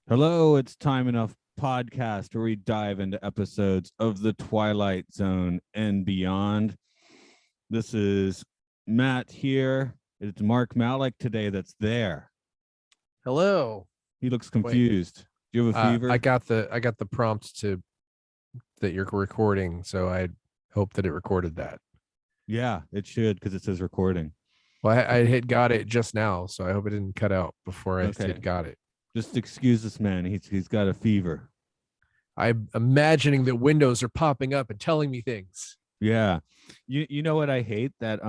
Hello, it's Time Enough podcast where we dive into episodes of The Twilight Zone and beyond. This is Matt here. It's Mark Malek today that's there. Hello. He looks Wait, confused. Do you have a fever? I got the prompt to that you're recording, so I hope that it recorded that. Yeah, it should because it says recording. Well, I hit got it just now, so I hope it didn't cut out before I Okay. hit got it. Just excuse this man. He's got a fever. I'm imagining that windows are popping up and telling me things. Yeah. You know what I hate? That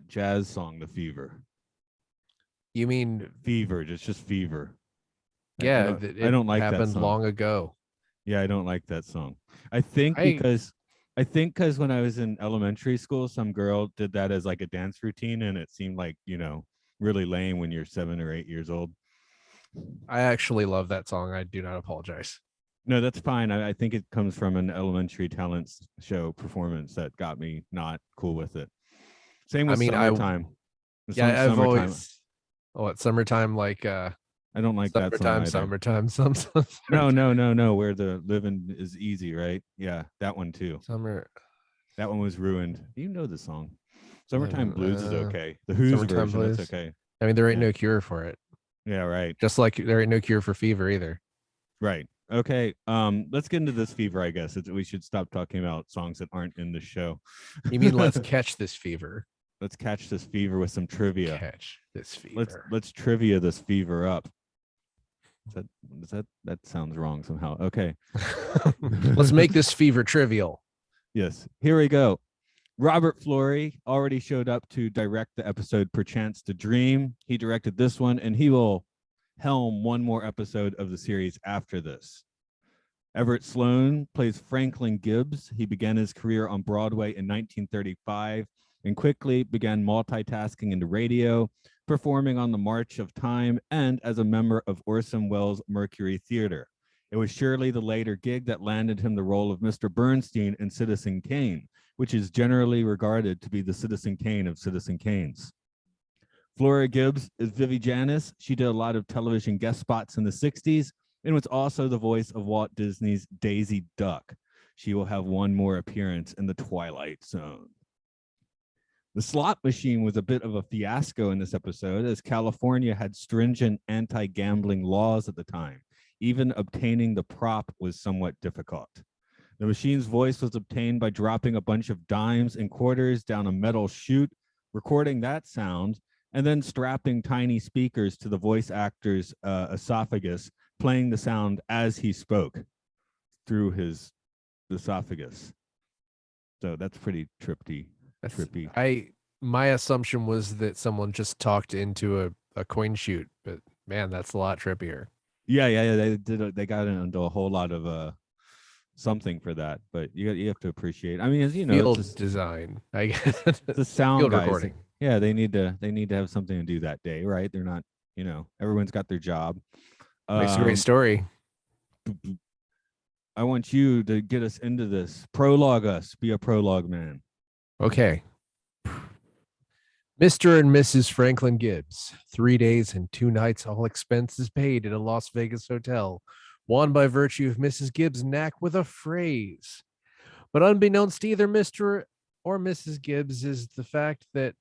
jazz song, The Fever. You mean Fever, just fever. yeah, I don't like that happened song. long ago. Yeah, I don't like that song. I think because when I was in elementary school, some girl did that as like a dance routine, and it seemed like, really lame when you're 7 or 8 years old. I actually love that song. I do not apologize. No, that's fine. I think it comes from an elementary talents show performance that got me not cool with it. Same with Summertime. I've always it's Summertime, like I don't like that song. Summertime. No. Where the living is easy, right? Yeah, that one too. Summer. That one was ruined. You know the song. Summertime Blues is okay. The Who's version, Blues. that's okay. I mean, there ain't no cure for it. Yeah, right. Just like there ain't no cure for fever either. Right. Okay. Let's get into this fever, I guess. We should stop talking about songs that aren't in the show. You mean let's catch this fever? Let's catch this fever with some trivia. Catch this fever. Let's trivia this fever up. That sounds wrong somehow. Okay. Let's make this fever trivial. Yes. Here we go. Robert Florey already showed up to direct the episode Perchance to Dream. He directed this one, and he will helm one more episode of the series after this. Everett Sloan plays Franklin Gibbs. He began his career on Broadway in 1935 and quickly began multitasking into radio, performing on the March of Time, and as a member of Orson Welles' Mercury Theater. It was surely the later gig that landed him the role of Mr. Bernstein in Citizen Kane, which is generally regarded to be the Citizen Kane of Citizen Kanes. Flora Gibbs is Vivi Janice. She did a lot of television guest spots in the 60s and was also the voice of Walt Disney's Daisy Duck. She will have one more appearance in The Twilight Zone. The slot machine was a bit of a fiasco in this episode, as California had stringent anti-gambling laws at the time. Even obtaining the prop was somewhat difficult. The machine's voice was obtained by dropping a bunch of dimes and quarters down a metal chute, recording that sound, and then strapping tiny speakers to the voice actor's esophagus, playing the sound as he spoke through his esophagus. So that's pretty trippy. My assumption was that someone just talked into a coin chute, but man, that's a lot trippier. Yeah. They got into a whole lot of something for that, but you have to appreciate. I mean, as you know, field design. I guess the sound field guys. Recording. Yeah, they need to have something to do that day, right? They're not, everyone's got their job. Makes a great story. I want you to get us into this. Prologue us. Be a prologue man. Okay. Mr. and Mrs. Franklin Gibbs, 3 days and 2 nights, all expenses paid in a Las Vegas hotel, won by virtue of Mrs. Gibbs' knack with a phrase. But unbeknownst to either Mr. or Mrs. Gibbs is the fact that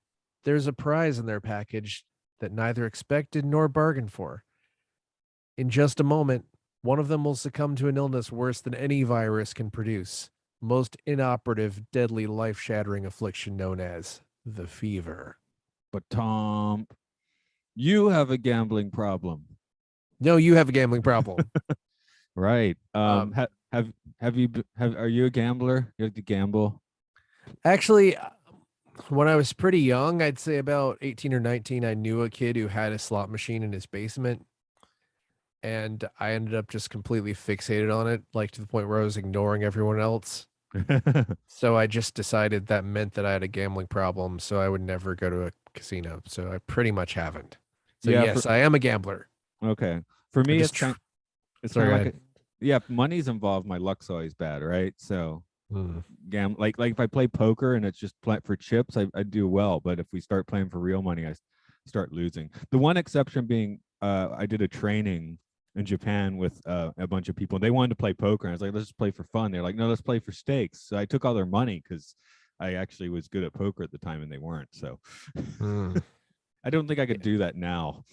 there's a prize in their package that neither expected nor bargained for. In just a moment, one of them will succumb to an illness worse than any virus can produce, most inoperative, deadly, life-shattering affliction known as the fever. But Tom, you have a gambling problem. No, you have a gambling problem. Right. Are you a gambler? You like to gamble? Actually, when I was pretty young, I'd say about 18 or 19, I knew a kid who had a slot machine in his basement. And I ended up just completely fixated on it, like to the point where I was ignoring everyone else. So I just decided that meant that I had a gambling problem, so I would never go to a casino. So I pretty much haven't. So yeah, yes, I am a gambler. Okay. For me, it's kind of money's involved. My luck's always bad, right? So like if I play poker and it's just for chips, I do well. But if we start playing for real money, I start losing. The one exception being I did a training in Japan with a bunch of people. They wanted to play poker. And I was like, let's just play for fun. They're like, no, let's play for stakes. So I took all their money because I actually was good at poker at the time and they weren't. So I don't think I could do that now.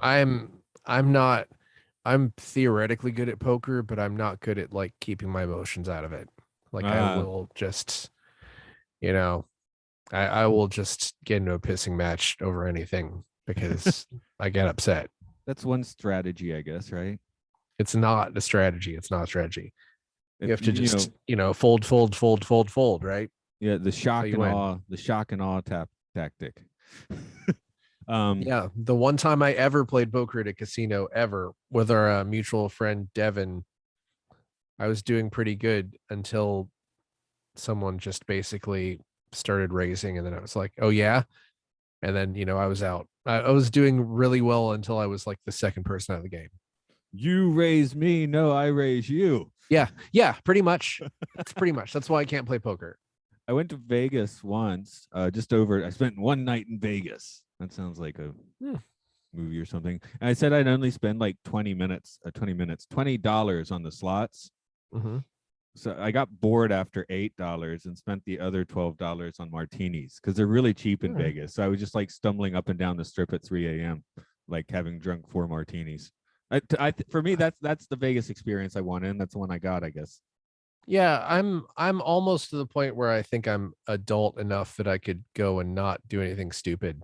I'm not. I'm theoretically good at poker, but I'm not good at like keeping my emotions out of it. Like I will just, you know, I will just get into a pissing match over anything because I get upset. That's one strategy, I guess, right? It's not a strategy. It's not a strategy. You have to You just, know, fold, right? yeah, the shock you and win. awe, tactic. Yeah, the one time I ever played poker at a casino ever with our mutual friend Devin, I was doing pretty good until someone just basically started raising, and then I was like, "Oh yeah," and then I was out. I was doing really well until I was like the second person out of the game. You raise me, no, I raise you. Yeah, pretty much. That's why I can't play poker. I went to Vegas once, I spent one night in Vegas. That sounds like a movie or something. And I said I'd only spend like 20 minutes, $20 on the slots. Mm-hmm. So I got bored after $8 and spent the other $12 on martinis because they're really cheap in Vegas. So I was just like stumbling up and down the strip at 3 a.m., like having drunk 4 martinis. For me, that's the Vegas experience I want in. That's the one I got, I guess. Yeah, I'm almost to the point where I think I'm adult enough that I could go and not do anything stupid.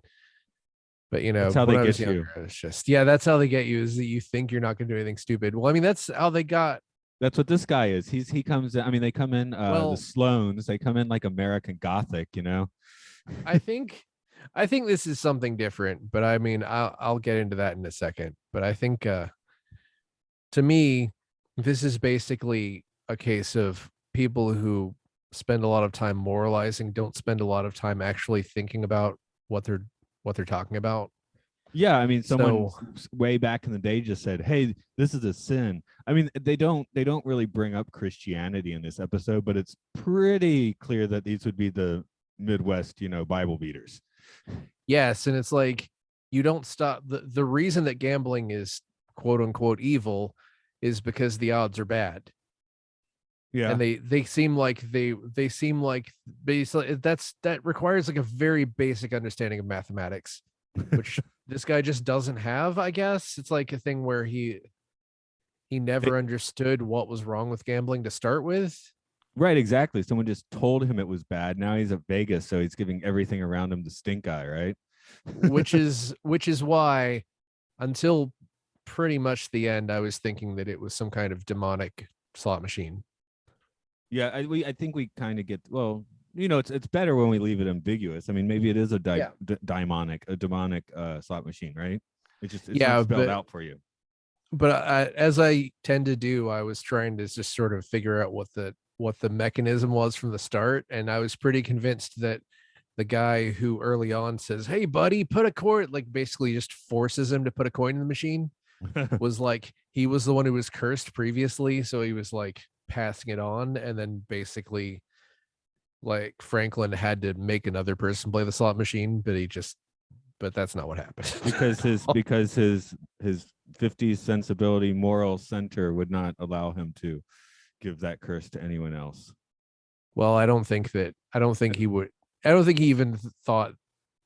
But that's how when they I was get younger, you. it's just that's how they get you, is that you think you're not going to do anything stupid. Well, I mean, that's how they got. That's what this guy is. He comes in. I mean, they come in the Well, Sloans. They come in like American Gothic, you know. I think this is something different, but I mean, I'll get into that in a second. But I think to me, this is basically a case of people who spend a lot of time moralizing, don't spend a lot of time actually thinking about what they're talking about. Yeah, I mean, someone So way back in the day just said, "Hey, this is a sin." I mean, they don't really bring up Christianity in this episode, but it's pretty clear that these would be the Midwest, Bible beaters. yes, and it's like you don't stop. The reason that gambling is quote unquote evil is because the odds are bad. Yeah, And they seem like they seem like basically that requires like a very basic understanding of mathematics, which this guy just doesn't have. I guess it's like a thing where he They- never understood what was wrong with gambling to start with. right, exactly. Someone just told him it was bad. Now he's at Vegas, so he's giving everything around him the stink eye, right? which is why until pretty much the end I was thinking that it was some kind of demonic slot machine. Yeah, I think we kind of get, well, it's better when we leave it ambiguous. I mean, maybe it is a demonic slot machine, right? It's not spelled out for you. But as I tend to do, I was trying to just sort of figure out what the mechanism was from the start, and I was pretty convinced that the guy who early on says, "Hey, buddy, put a coin," like basically just forces him to put a coin in the machine, was like he was the one who was cursed previously, so he was like passing it on, and then basically like Franklin had to make another person play the slot machine, but that's not what happened. because his 50s sensibility moral center would not allow him to give that curse to anyone else. Well, I don't think he would. I don't think he even thought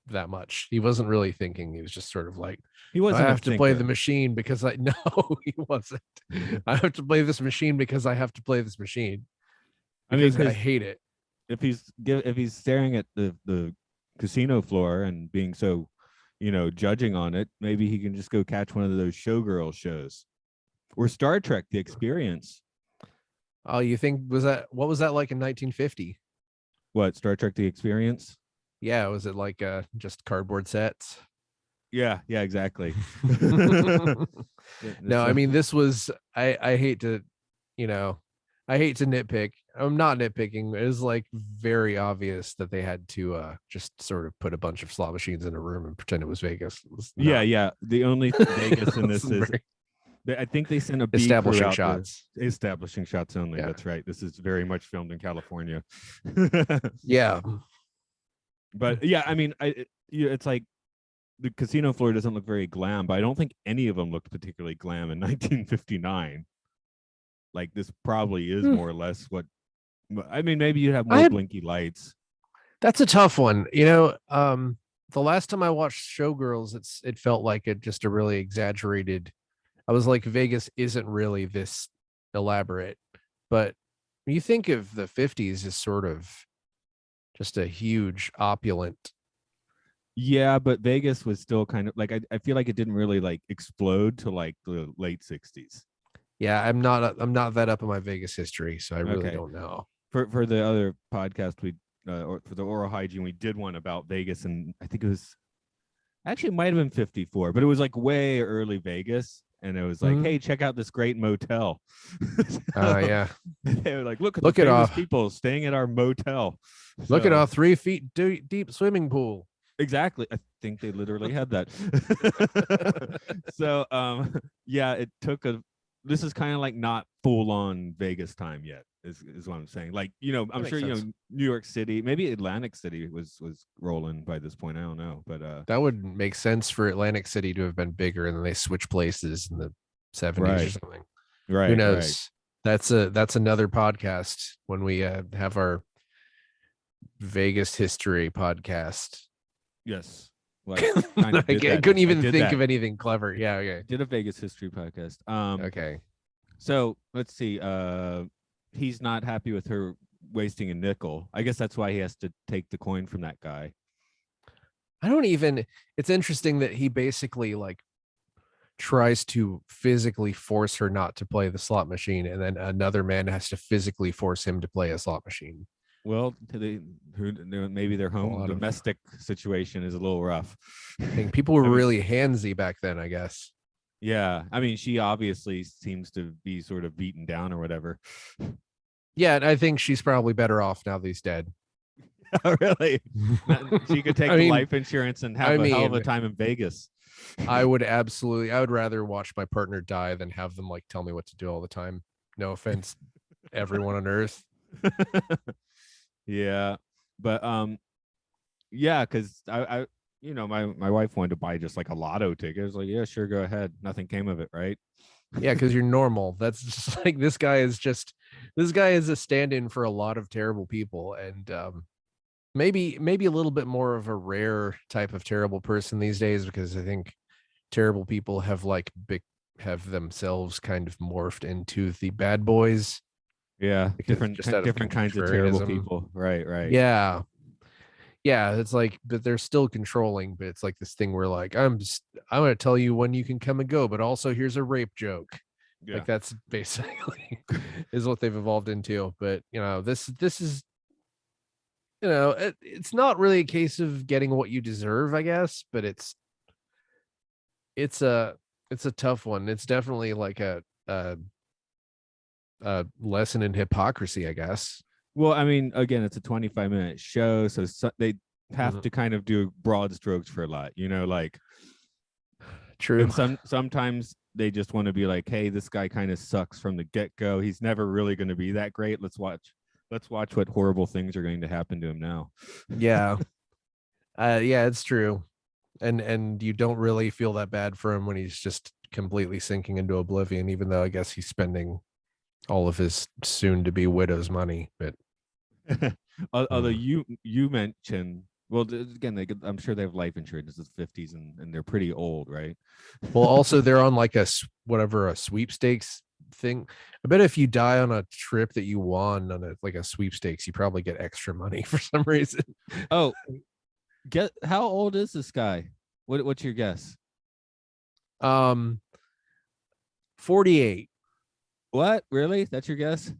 that much. He wasn't really thinking. He was just sort of like, He wasn't I a have to play the thinker. machine because no, he wasn't. I have to play this machine because I have to play this machine I mean, because I hate it. if he's staring at the casino floor and being so, judging on it, maybe he can just go catch one of those showgirl shows or Star Trek: The Experience. Oh, you think what was that like in 1950? What, Star Trek: The Experience? Yeah, was it like just cardboard sets? Yeah, exactly. No, I mean this was I hate to, I hate to nitpick. I'm not nitpicking. It was like very obvious that they had to just sort of put a bunch of slot machines in a room and pretend it was Vegas. It was Yeah. The only Vegas in this is I think they sent a B crew establishing out shots. Establishing shots only. Yeah. That's right. This is very much filmed in California. Yeah. But yeah, I mean, it's like the casino floor doesn't look very glam, but I don't think any of them looked particularly glam in 1959. Like this probably is more or less what. I mean, maybe you'd have more blinky lights. That's a tough one. The last time I watched Showgirls, it felt like just a really exaggerated. I was like, Vegas isn't really this elaborate, but you think of the 50s as sort of just a huge opulent. Yeah, but Vegas was still kind of like I feel like it didn't really like explode to like the late 60s. Yeah, I'm not that up in my Vegas history, so I really Okay. don't know. For the other podcast or for the oral hygiene, we did one about Vegas, and I think it was actually it might have been 54, but it was like way early Vegas, and it was like, hey, check out this great motel. Yeah. They were like, look at Look the at famous off. people staying at our motel. Look at our 3 feet deep swimming pool. Exactly. I think they literally had that. So yeah, it took this is kind of like not full on Vegas time yet, is what I'm saying. Like, I'm sure sense. New York City, maybe Atlantic City was rolling by this point. I don't know, but that would make sense for Atlantic City to have been bigger, and then they switched places in the 70s right. or something. Right. Who knows? Right. That's another podcast when we have our Vegas history podcast. Yes. Well, I couldn't even think of anything clever. Yeah, okay. Did a Vegas history podcast. Okay. So let's see. He's not happy with her wasting a nickel. I guess that's why he has to take the coin from that guy. It's interesting that he basically like tries to physically force her not to play the slot machine, and then another man has to physically force him to play a slot machine. Well, maybe their home domestic situation is a little rough. I think people were really handsy back then, I guess. Yeah, I mean, she obviously seems to be sort of beaten down or whatever. Yeah, and I think she's probably better off now that he's dead. Oh, really? She could take the life insurance and have a hell of a time in Vegas. I would rather watch my partner die than have them like tell me what to do all the time. No offense, everyone on earth. Yeah, but yeah, because I my wife wanted to buy just like a lotto ticket. I was like, yeah, sure, go ahead. Nothing came of it, right? Yeah, because you're normal. That's just like this guy is a stand-in for a lot of terrible people, and maybe a little bit more of a rare type of terrible person these days, because I think terrible people have themselves kind of morphed into the bad boys. Yeah, different kinds of terrible people. Right. Yeah. It's like, but they're still controlling, but it's like this thing where like, I'm going to tell you when you can come and go, but also here's a rape joke. Yeah. Like that's basically is what they've evolved into. But this is, it's not really a case of getting what you deserve, I guess, but it's a tough one. It's definitely like a lesson in hypocrisy, I guess. Well, I mean, again, it's a 25-minute show, so they have to kind of do broad strokes for a lot, like true. And sometimes they just want to be like, hey, this guy kind of sucks from the get-go. He's never really going to be that great. Let's watch what horrible things are going to happen to him now. Yeah. Yeah, it's true. And you don't really feel that bad for him when he's just completely sinking into oblivion, even though I guess he's spending all of his soon-to-be widow's money. But although you mentioned, well, again, I'm sure they have life insurance. It's the 50s, and they're pretty old, right? Well, also they're on like a sweepstakes thing. I bet if you die on a trip that you won on a sweepstakes, you probably get extra money for some reason. Oh, how old is this guy? What's your guess? 48. What? Really? That's your guess?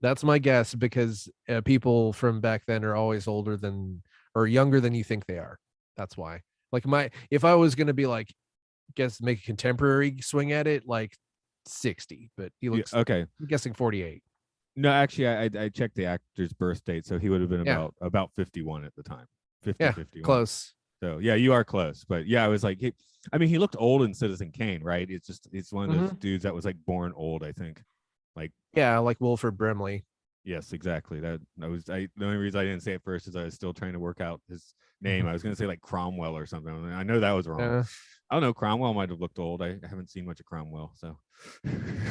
That's my guess, because people from back then are always older than or younger than you think they are. That's why. Like if I was going to be like, make a contemporary swing at it, like 60, but he looks okay. I'm guessing 48. No, actually, I checked the actor's birth date, so he would have been about 51 at the time. 51. Close. So yeah, you are close, but yeah, I was like, he looked old in Citizen Kane, right? It's one of those dudes that was like born old, I think. Like like Wilford Brimley. Yes, exactly. The only reason I didn't say it first is I was still trying to work out his name. I was going to say like Cromwell or something. I know that was wrong. I don't know. Cromwell might have looked old. I haven't seen much of Cromwell, so.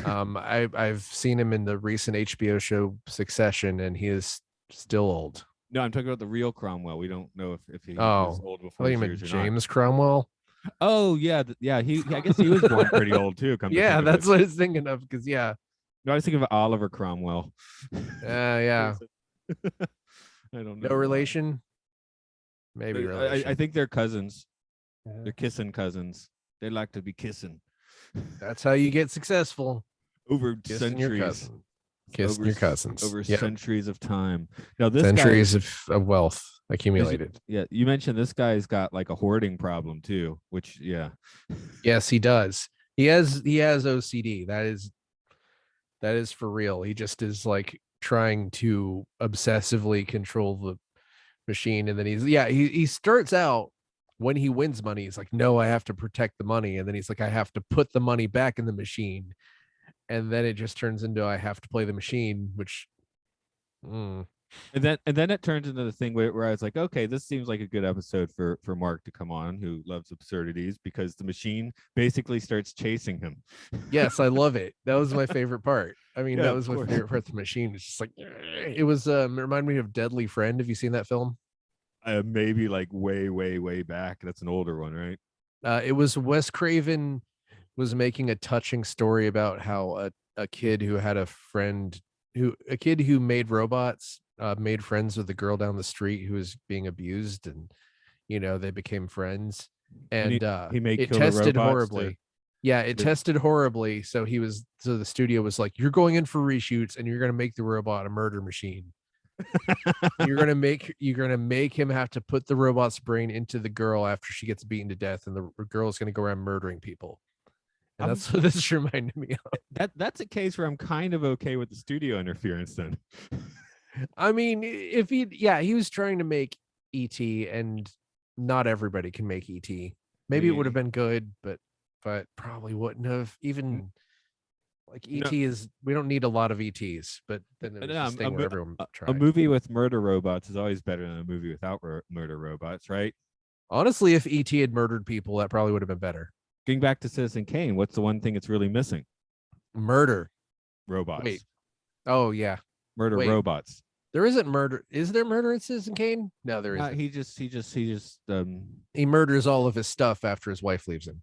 I've seen him in the recent HBO show Succession, and he is still old. No, I'm talking about the real Cromwell. We don't know if he was old I before thought his you meant years or James Cromwell. not. Oh yeah, yeah. I guess he was born pretty old too. Come to Yeah, think of that's it. what I was thinking of. Because No, I was thinking of Oliver Cromwell. yeah, I don't know no why. relation. Maybe relation. I think they're cousins. Yeah. They're kissing cousins. They like to be kissing. That's how you get successful. Over Kissing your centuries. cousin. Kissing your cousins. Over Yep. centuries of time. Now this Centuries guy, of wealth accumulated. Yeah, you mentioned this guy's got like a hoarding problem too, which yeah. Yes, he does. He has OCD. That is for real. He just is like trying to obsessively control the machine, and then he starts out when he wins money, he's like, no, I have to protect the money, and then he's like, I have to put the money back in the machine, and then it just turns into I have to play the machine, which And then it turns into the thing where I was like, okay, this seems like a good episode for Mark to come on, who loves absurdities, because the machine basically starts chasing him. Yes, I love it. That was my favorite part. I mean, Yeah, that was my favorite part of the machine. It's just like it was it reminded me of Deadly Friend. Have you seen that film? Maybe like way back. That's an older one, right? It was Wes Craven was making a touching story about how a kid who had a kid who made robots made friends with a girl down the street who was being abused, and they became friends, and he made it killer tested robots horribly. Yeah, it tested horribly. So the studio was like, you're going in for reshoots, and you're going to make the robot a murder machine. You're gonna make him have to put the robot's brain into the girl after she gets beaten to death, and the girl's gonna go around murdering people. And that's what this reminded me of. That's a case where I'm kind of okay with the studio interference then. I mean, if he was trying to make E.T., and not everybody can make E.T. Maybe it would have been good, but probably wouldn't have. Even like E.T. is, we don't need a lot of E.T.s, but then there's this thing where everyone tried. A movie with murder robots is always better than a movie without murder robots, right? Honestly, if E.T. had murdered people, that probably would have been better. Getting back to Citizen Kane, what's the one thing it's really missing? Murder. Robots. Wait. Oh yeah. Murder robots. There isn't murder. Is there murder in Citizen Kane? No, there isn't. He just he murders all of his stuff after his wife leaves him.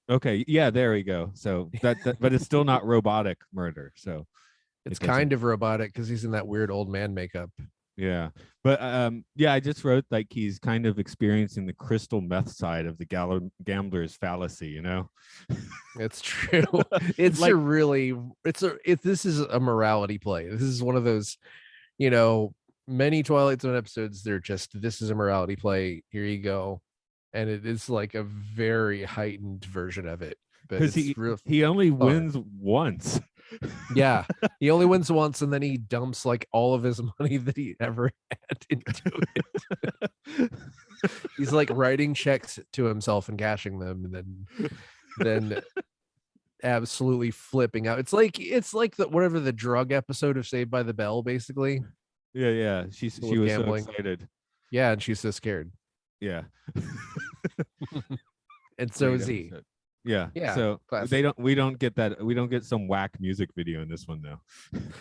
Okay, yeah, there we go. So that but it's still not robotic murder. So it's kind of robotic because he's in that weird old man makeup. Yeah, but I just wrote like he's kind of experiencing the crystal meth side of the gambler's fallacy. It's true. It's like this is a morality play. This is one of those, many Twilight Zone episodes. They're just, this is a morality play. Here you go. And it is like a very heightened version of it. Because he only wins once. Yeah, he only wins once, and then he dumps like all of his money that he ever had into it. He's like writing checks to himself and cashing them, and then absolutely flipping out. It's like the whatever the drug episode of Saved by the Bell, basically. Yeah. She was gambling. So excited. Yeah, and she's so scared. Yeah. And so is he. Yeah. So classic. We don't get that. We don't get some whack music video in this one though.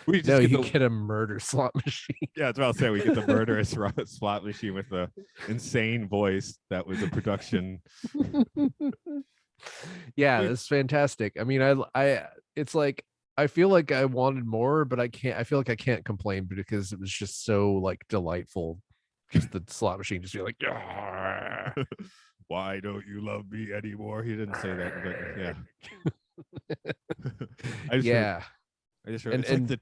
We just get a murder slot machine. Yeah, that's what I'll say. We get the murderous slot machine with the insane voice that was a production. Yeah, it's fantastic. I mean, it's like I feel like I wanted more, but I can't. I feel like I can't complain because it was just so like delightful. Just the slot machine, just be like, why don't you love me anymore? He didn't say that, but yeah. I just wrote, it's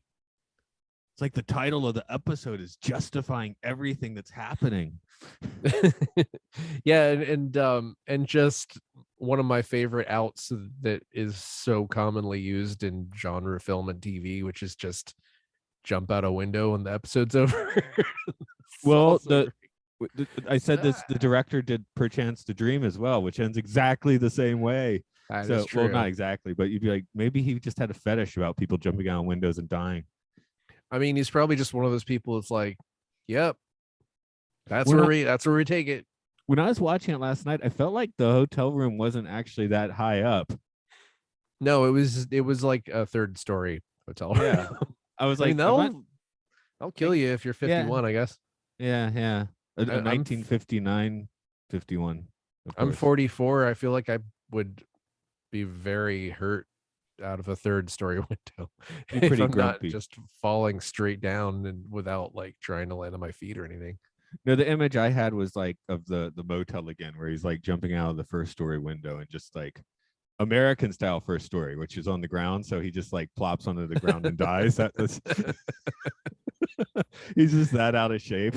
like the title of the episode is justifying everything that's happening. Yeah, and just one of my favorite outs that is so commonly used in genre film and TV, which is just jump out a window and the episode's over. Well, I said this, the director did Perchance to Dream as well, which ends exactly the same way. That is true. Well, not exactly, but you'd be like, maybe he just had a fetish about people jumping out windows and dying. I mean, he's probably just one of those people. It's like, yep, that's When where we take it. when I was watching it last night, I felt like the hotel room wasn't actually that high up. No, it was like a third story hotel. Yeah. I was I mean, like, they'll kill you if you're yeah, 51, I guess. yeah. A I'm 1959, 51, of I'm course. 44. I feel like I would be very hurt out of a third story window Be if pretty I'm not grumpy. just falling straight down and without like trying to land on my feet or anything. No, the image I had was like of the motel again, where he's like jumping out of the first story window and just like American style first story, which is on the ground. So he just like plops onto the ground and dies. He's just that out of shape.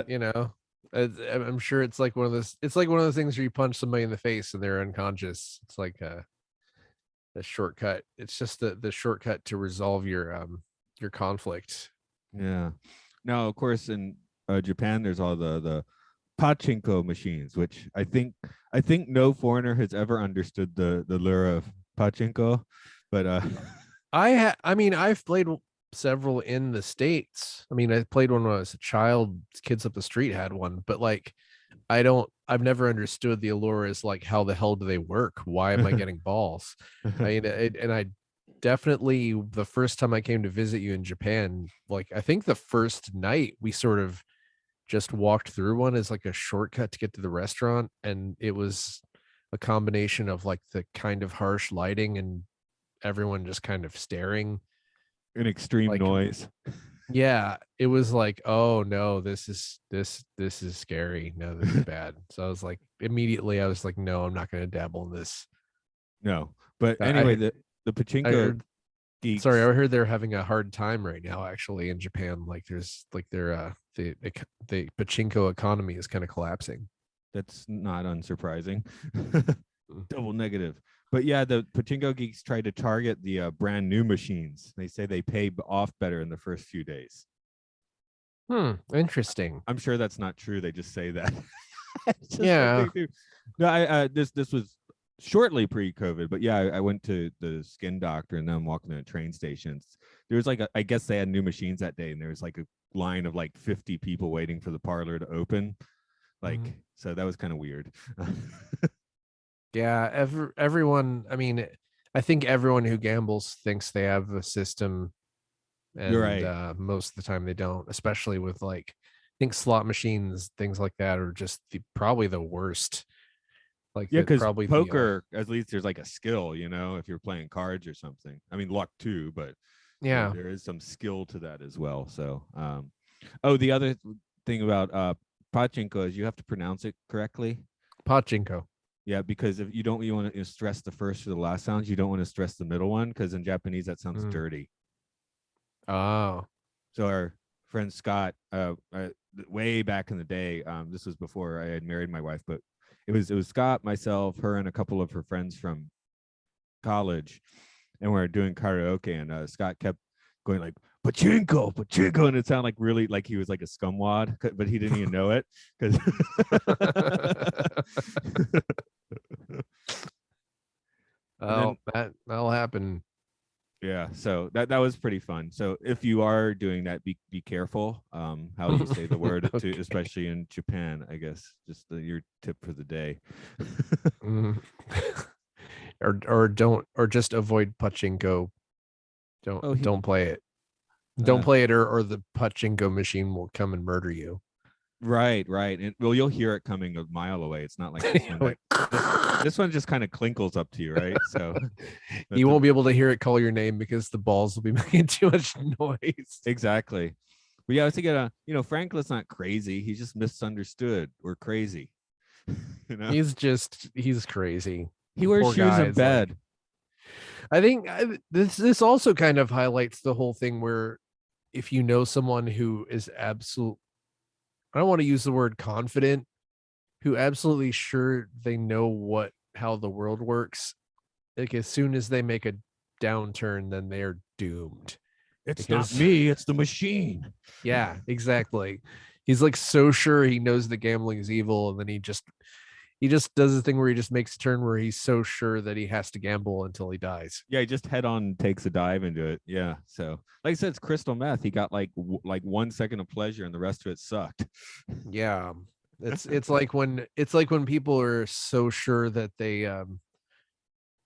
You know, I'm sure it's like one of those. It's like one of those things where you punch somebody in the face and they're unconscious. It's like a shortcut. It's just the shortcut to resolve your conflict. Yeah. Now, of course, in Japan, there's all the pachinko machines, which I think no foreigner has ever understood the lure of pachinko, but I mean, I've played several in the States. I mean, I played one when I was a child. Kids up the street had one, but like, I've never understood the allure is like, how the hell do they work? Why am I getting balls? I mean, and I definitely, the first time I came to visit you in Japan, like, I think the first night we sort of just walked through one as like a shortcut to get to the restaurant. And it was a combination of like the kind of harsh lighting and everyone just kind of staring. an extreme Like, noise. yeah, it was like, oh no, this is scary. No, this is bad. So I was like, immediately I was like, no, I'm not going to dabble in this. No, but I anyway, I the I pachinko heard, geeks. sorry, I heard they're having a hard time right now actually in Japan. Like there's like the pachinko economy is kind of collapsing. That's not unsurprising. Mm. Double negative. But yeah, the pachinko geeks try to target the brand new machines. They say they pay off better in the first few days. Interesting. I'm sure that's not true. They just say that. It's just what Yeah. they do. No, I this was shortly pre-COVID, but yeah, I went to the skin doctor and then I'm walking to the train stations. There was like I guess they had new machines that day, and there was like a line of like 50 people waiting for the parlor to open. Like, so that was kind of weird. Yeah, everyone, I mean, I think everyone who gambles thinks they have a system, You're and right. most of the time they don't, especially with like, I think slot machines, things like that are just probably the worst. Like Yeah, that because probably poker, at least there's like a skill, if you're playing cards or something. I mean, luck too, but yeah, there is some skill to that as well. So, oh, the other thing about pachinko is you have to pronounce it correctly. pachinko. Yeah, because if you want to stress the first or the last sounds, you don't want to stress the middle one, because in Japanese that sounds dirty. Oh, So our friend Scott, way back in the day, this was before I had married my wife, but it was Scott, myself, her, and a couple of her friends from college, and we were doing karaoke, and Scott kept going like pachinko, pachinko, and it sounded like really like he was like a scumwad, but he didn't even know it because. well, that'll happen. Yeah, so that was pretty fun. So if you are doing that, be careful how you say the word, Okay. especially in Japan. I guess just your tip for the day. Mm. or don't, or just avoid pachinko. Oh, Don't play it. Don't uh, play it, or the pachinko machine will come and murder you. right, and well, you'll hear it coming a mile away. It's not like this one. Like, This one just kind of clinkles up to you, right? So you won't be able to hear it call your name because the balls will be making too much noise. exactly. But yeah, I was thinking, Franklin's not crazy. He's just misunderstood or crazy. He's crazy. He wears Poor shoes guy in is like, bed. I think this also kind of highlights the whole thing where if you know someone who is absolute, I don't want to use the word confident, who absolutely sure they know how the world works, like as soon as they make a downturn, then they're doomed. It's not Because me, it's the machine. yeah, exactly. He's like so sure he knows that gambling is evil, and then he just does the thing where he just makes a turn where he's so sure that he has to gamble until he dies. Yeah, he just head on takes a dive into it. Yeah. So, like I said, it's crystal meth. He got like 1 second of pleasure, and the rest of it sucked. Yeah. It's like when people are so sure that they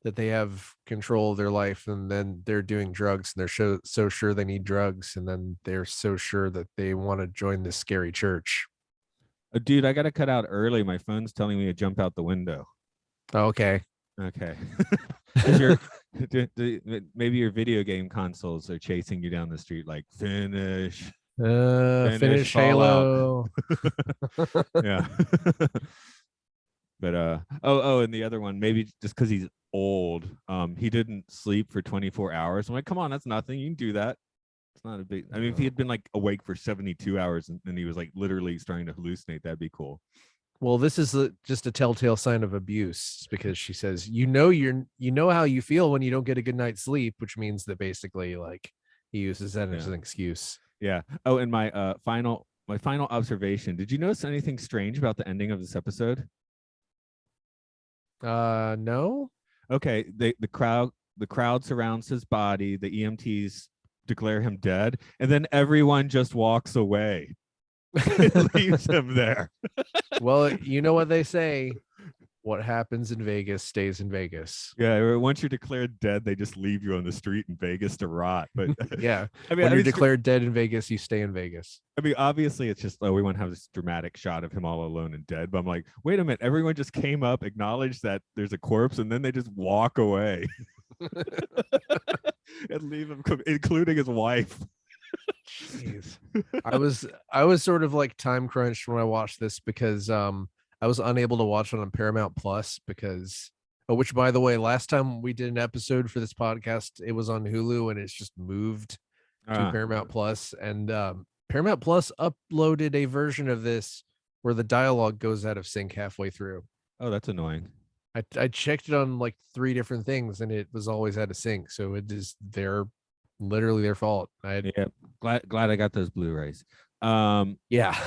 have control of their life, and then they're doing drugs, and they're so sure they need drugs, and then they're so sure that they want to join this scary church. Dude, I got to cut out early. My phone's telling me to jump out the window. Okay. Okay. Is your maybe your video game consoles are chasing you down the street like finish Finish Fallout. Halo. Yeah. But and the other one, maybe just because he's old, he didn't sleep for 24 hours. I'm like, come on, that's nothing. You can do that. It's not a big. I mean, if he had been like awake for 72 hours and he was like literally starting to hallucinate, that'd be cool. Well, this is just a telltale sign of abuse, because she says, you know how you feel when you don't get a good night's sleep, which means that basically like he uses that as an excuse. Yeah. Oh, and my final observation. Did you notice anything strange about the ending of this episode? No. Okay, the crowd surrounds his body. The EMTs declare him dead, and then everyone just walks away. Leaves him there. Well, you know what they say, what happens in Vegas stays in Vegas. Yeah, once you're declared dead, they just leave you on the street in Vegas to rot. But yeah, I mean, when you're declared dead in Vegas, you stay in Vegas. I mean, obviously, it's just we want to have this dramatic shot of him all alone and dead. But I'm like, wait a minute, everyone just came up, acknowledged that there's a corpse, and then they just walk away and leave him, including his wife. Jeez. I was sort of like time crunched when I watched this, because I was unable to watch it on Paramount Plus because which, by the way, last time we did an episode for this podcast, it was on Hulu, and it's just moved to Paramount Plus. And Paramount Plus uploaded a version of this where the dialogue goes out of sync halfway through. Oh, that's annoying. I checked it on like 3 different things, and it was always out of sync. So it is literally their fault. Yeah, glad I got those Blu-rays. Yeah.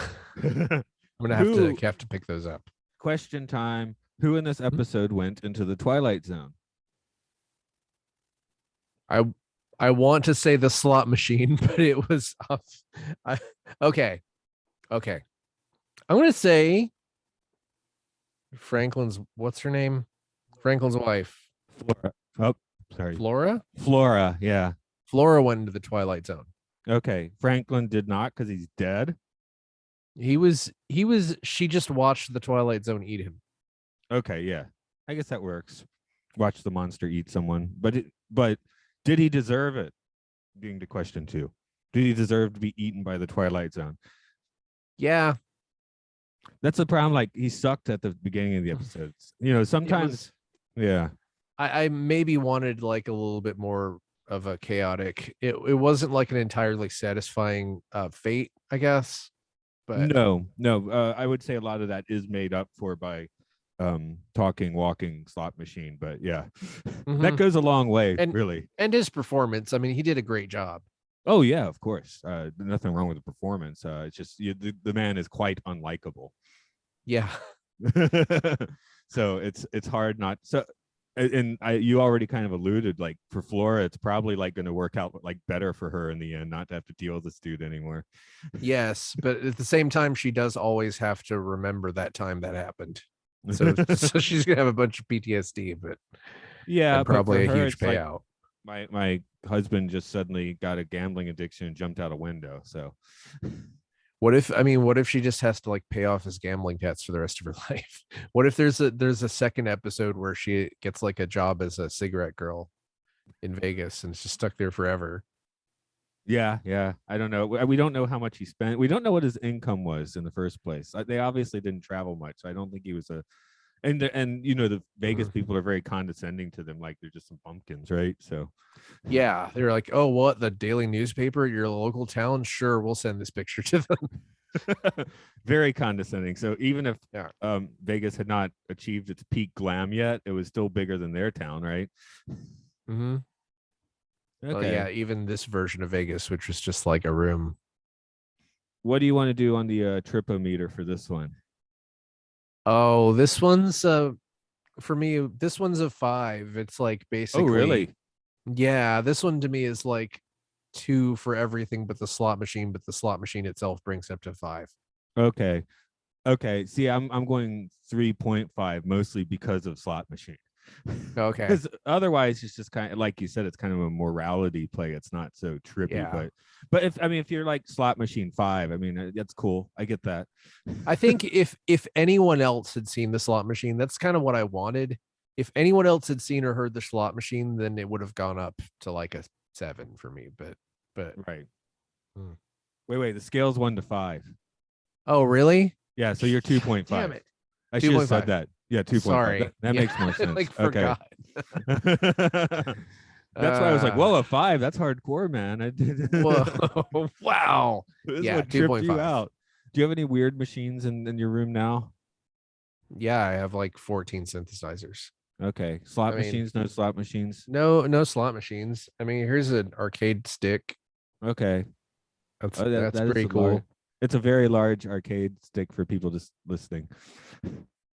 I'm gonna have to pick those up. Question time. Who in this episode went into the Twilight Zone? I want to say the slot machine, but it was off. Okay. I'm gonna say Franklin's, what's her name? Franklin's wife. Flora. Oh, sorry. Flora, yeah. Flora went into the Twilight Zone. Okay. Franklin did not, because he's dead. She just watched the Twilight Zone eat him. Okay, yeah. I guess that works. Watch the monster eat someone. But did he deserve it? Being the question 2. Did he deserve to be eaten by the Twilight Zone? Yeah. That's the problem. Like, he sucked at the beginning of the episodes. You know, sometimes yeah. I maybe wanted like a little bit more of a chaotic. It wasn't like an entirely satisfying fate, I guess. But no, I would say a lot of that is made up for by talking, walking slot machine. But yeah, that goes a long way, really. And his performance, I mean, he did a great job. Oh yeah, of course. Nothing wrong with the performance. It's just the man is quite unlikable. Yeah. So it's hard not so. And you already kind of alluded, like for Flora, it's probably like going to work out like better for her in the end, not to have to deal with this dude anymore. Yes, but at the same time, she does always have to remember that time that happened. So she's gonna have a bunch of PTSD, but yeah, probably a huge payout. Like, my husband just suddenly got a gambling addiction and jumped out a window. So what if she just has to like pay off his gambling debts for the rest of her life? What if there's a second episode where she gets like a job as a cigarette girl in Vegas and is just stuck there forever? Yeah. I don't know. We don't know how much he spent. We don't know what his income was in the first place. They obviously didn't travel much. So I don't think he was and you know, the Vegas people are very condescending to them, like they're just some bumpkins, right? So yeah, they're like, oh, what, the daily newspaper at your local town? Sure, we'll send this picture to them. Very condescending. So even if Vegas had not achieved its peak glam yet, it was still bigger than their town, right? Okay. Well, yeah, even this version of Vegas, which was just like a room. What do you want to do on the tripometer for this one? Oh, this one's for me, this one's a 5. It's like Oh, basically, really? yeah, this one to me is like 2 for everything but the slot machine, but the slot machine itself brings up to 5. Okay. Okay. See, I'm going 3.5 mostly because of slot machine. Okay. Because otherwise it's just kind of like you said, it's kind of a morality play. It's not so trippy, Yeah. but if you're like slot machine 5, I mean that's cool. I get that. I think if anyone else had seen the slot machine, that's kind of what I wanted. If anyone else had seen or heard the slot machine, then it would have gone up to like a 7 for me. But Right. hmm. Wait, the scale's 1 to 5. Oh, really? Yeah, so you're Damn 2.5. it. I should have said 2.5. that. Yeah, 2.5. Sorry. That Yeah, makes more I sense. like Okay. forgot. That's why I was like, Uh whoa, a 5. That's hardcore, man. whoa. Wow. This is Yeah, what tripped you 2.5. out. Do you have any weird machines in your room now? Yeah, I have like 14 synthesizers. Okay. I Slot mean, machines, no slot machines. no slot machines. I mean, here's an arcade stick. Okay. That's Oh, that's that is pretty a large. cool. It's a very large arcade stick for people just listening.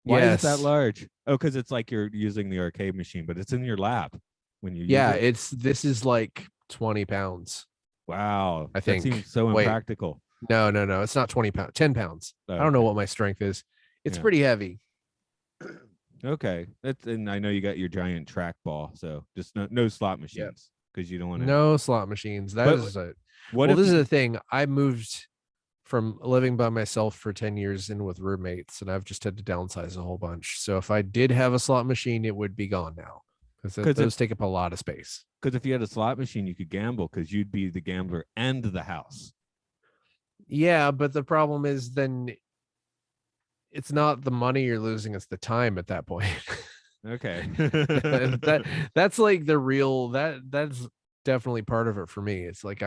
Why is it that Yes. large? Oh, because it's like you're using the arcade machine, but it's in your lap when you use Yeah, it. this is like 20 pounds, Wow, I that think. seems so Wait, impractical. no, it's not 20 pounds, 10 pounds. I don't know Okay, what my strength is. It's yeah, pretty heavy. okay. That's and I know you got your giant trackball, so just no slot Yep. machines because you don't want to. No slot machines. That But is a what well, if this is you? the thing. I moved from living by myself for 10 years in with roommates, and I've just had to downsize a whole bunch. So if I did have a slot machine, it would be gone now because Because those take up a lot of space. if you had a slot machine, you could gamble because you'd be the gambler and the house. Yeah, but the problem is then it's not the money you're losing, it's the time at that point. Okay. that that's like the real that's definitely part of it for me. It's like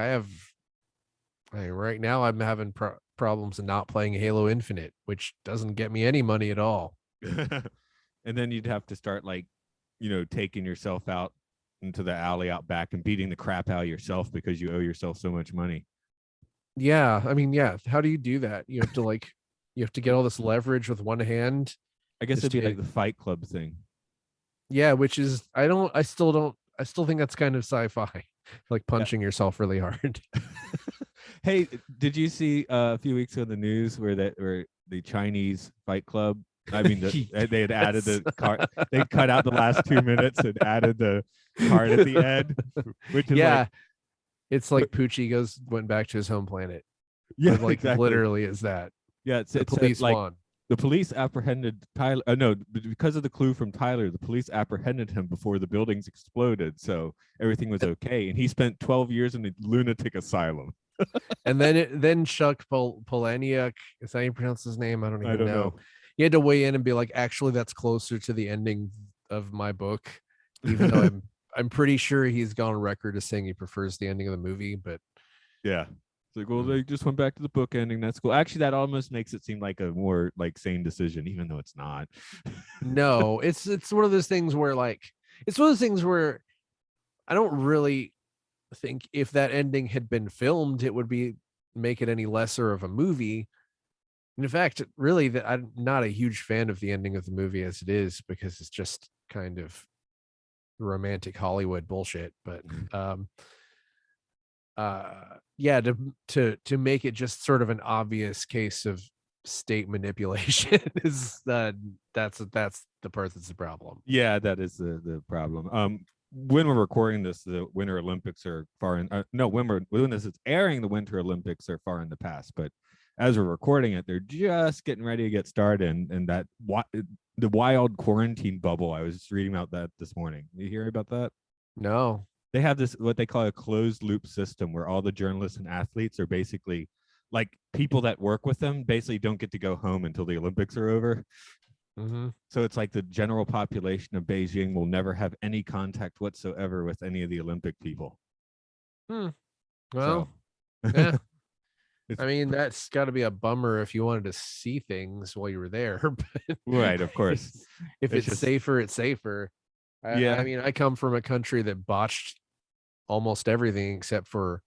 right now I'm having problems in not playing Halo Infinite, which doesn't get me any money at all. And then you'd have to start like, taking yourself out into the alley out back and beating the crap out of yourself because you owe yourself so much money. Yeah, I mean, yeah, how do you do that? You have to get all this leverage with one hand I guess just it'd be like to the Fight Club thing. yeah, which is I still think that's kind of sci-fi, like Yeah. punching yourself really hard. Hey, did you see a few weeks ago in the news where the Chinese Fight Club? I mean, they had added Yes. the card. They cut out the last 2 minutes and added the card at the end, which is like, Yeah, it's like Poochie went back to his home planet. yeah, It like exactly. literally is that. Yeah, The it said police like won. the police apprehended Tyler. No, because of the clue from Tyler, the police apprehended him before the buildings exploded. So everything was okay. And he spent 12 years in a lunatic asylum. And then Chuck Palahniuk, is that how you pronounce his name? I don't I even don't know. know. He had to weigh in and be like, actually, that's closer to the ending of my book, even though I'm pretty sure he's gone on record as saying he prefers the ending of the movie. But Yeah. It's like, well, they just went back to the book ending. That's cool. Actually, that almost makes it seem like a more like sane decision, even though it's not. no, it's one of those things where like it's one of those things where I don't really think if that ending had been filmed, it would be make it any lesser of a movie. In fact, really, that I'm not a huge fan of the ending of the movie as it is because it's just kind of romantic Hollywood bullshit. But um, yeah, to make it just sort of an obvious case of state manipulation is that's the part that's the problem. Yeah, that is the problem. When we're recording this, the Winter Olympics are far in. No, when this is airing, the Winter Olympics are far in the past. But as we're recording it, they're just getting ready to get started. And that the wild quarantine bubble. I was just reading about that this morning. You hear about that? No. They have this what they call a closed loop system where all the journalists and athletes are basically like people that work with them basically don't get to go home until the Olympics are over. Mm-hmm. So it's like the general population of Beijing will never have any contact whatsoever with any of the Olympic people. Well, So yeah. it's I mean, that's got to be a bummer if you wanted to see things while you were there. But right, of course. if It's it's just safer, it's safer. I yeah, mean, I come from a country that botched almost everything except for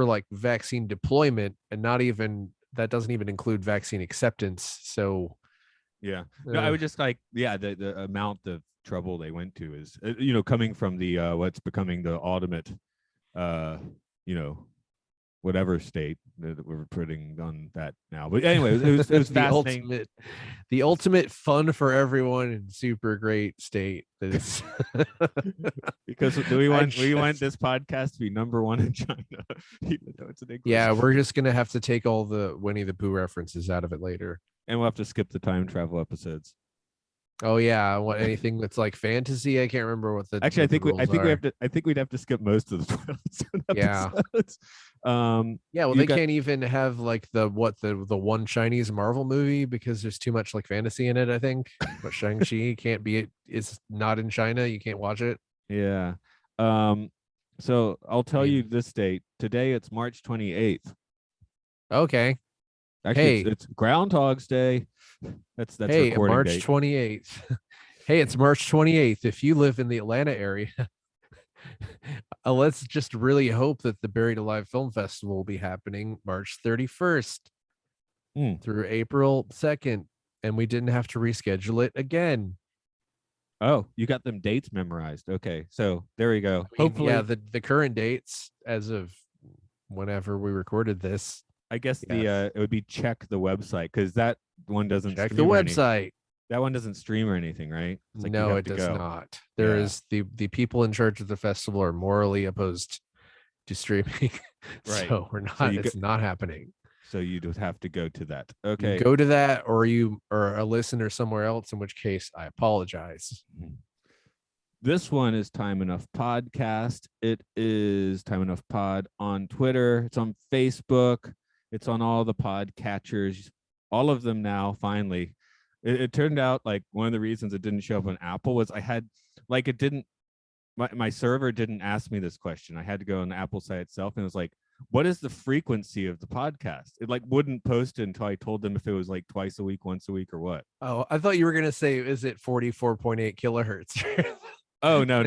like vaccine deployment, and not even that doesn't even include vaccine acceptance. So Yeah. No, I would just like, the amount of trouble they went to is, coming from the what's becoming the ultimate, you know, whatever state that we're putting on that now. But anyway, it was fascinating. The ultimate fun for everyone and super great state that is. Because we want this podcast to be #1 in China, even though it's an English. Yeah, we're just gonna have to take all the Winnie the Pooh references out of it later. And we'll have to skip the time travel episodes. Oh yeah, what anything that's like fantasy? I can't remember what the actually. I think we have to. I think we'd have to skip most of the episodes. Yeah. Well, they can't even have like the one Chinese Marvel movie because there's too much like fantasy in it. I think, but Shang-Chi can't be. It's not in China. You can't watch it. Yeah. So I'll tell you this date. Today it's March 28th. Okay. Actually, it's Groundhog's Day. That's recording March date. 28th. Hey, it's March 28th. If you live in the Atlanta area, let's just really hope that the Buried Alive Film Festival will be happening March 31st through April 2nd, and we didn't have to reschedule it again. Oh, you got them dates memorized. Okay, so there we go. Hopefully, yeah, the current dates as of whenever we recorded this. I guess it would be check the website, because that one doesn't check the website. That one doesn't stream or anything, right? Like no, it does not. There is the people in charge of the festival are morally opposed to streaming. Right. So we're not. It's not happening. So you'd have to go to that. Okay. You go to that, or you or a listener somewhere else, in which case I apologize. This one is Time Enough Podcast. It is Time Enough Pod on Twitter. It's on Facebook. It's on all the podcatchers, all of them now, finally. It turned out like one of the reasons it didn't show up on Apple was I had, like, it didn't, my server didn't ask me this question. I had to go on the Apple site itself, and it was like, what is the frequency of the podcast? It like wouldn't post it until I told them if it was like twice a week, once a week, or what. Oh, I thought you were going to say, is it 44.8 kilohertz? Oh, no.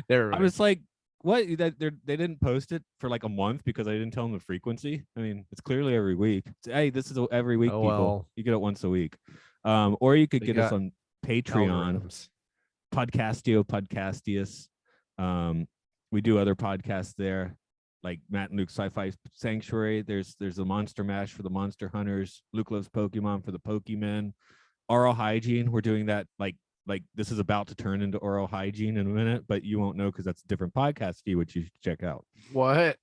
There, I was like, what? They didn't post it for like a month because I didn't tell them the frequency. I mean, it's clearly every week. Hey, this is every week, people. Well, you get it once a week. Or you could get us on Patreon, Podcastius. We do other podcasts there, like Matt and Luke's Sci-Fi Sanctuary. There's a Monster Mash for the Monster Hunters. Luke Loves Pokemon for the Pokemen. Oral Hygiene. We're doing that like this is about to turn into Oral Hygiene in a minute, but you won't know because that's a different podcast feed, which you should check out. What?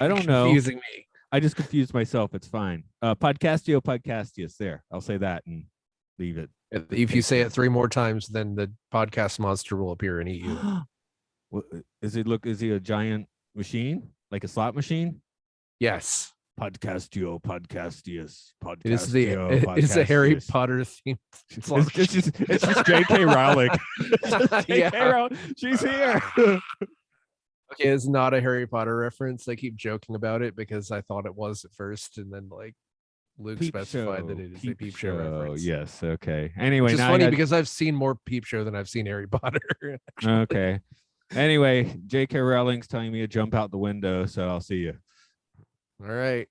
I don't know. Confusing me. I just confused myself. It's fine. Podcastius. There, I'll say that and leave it. If you say it 3 more times, then the podcast monster will appear and eat you. Is he a giant machine, like a slot machine? Yes. Podcastius. It is a Harry Potter theme. It's just J.K. Rowling. Rowling. She's here. Okay, it's not a Harry Potter reference. I keep joking about it because I thought it was at first, and then like Luke specified that it is a Peep Show reference. Yes. Okay. Anyway, it's funny because I've seen more Peep Show than I've seen Harry Potter. Okay. Anyway, J.K. Rowling's telling me to jump out the window, so I'll see you. All right.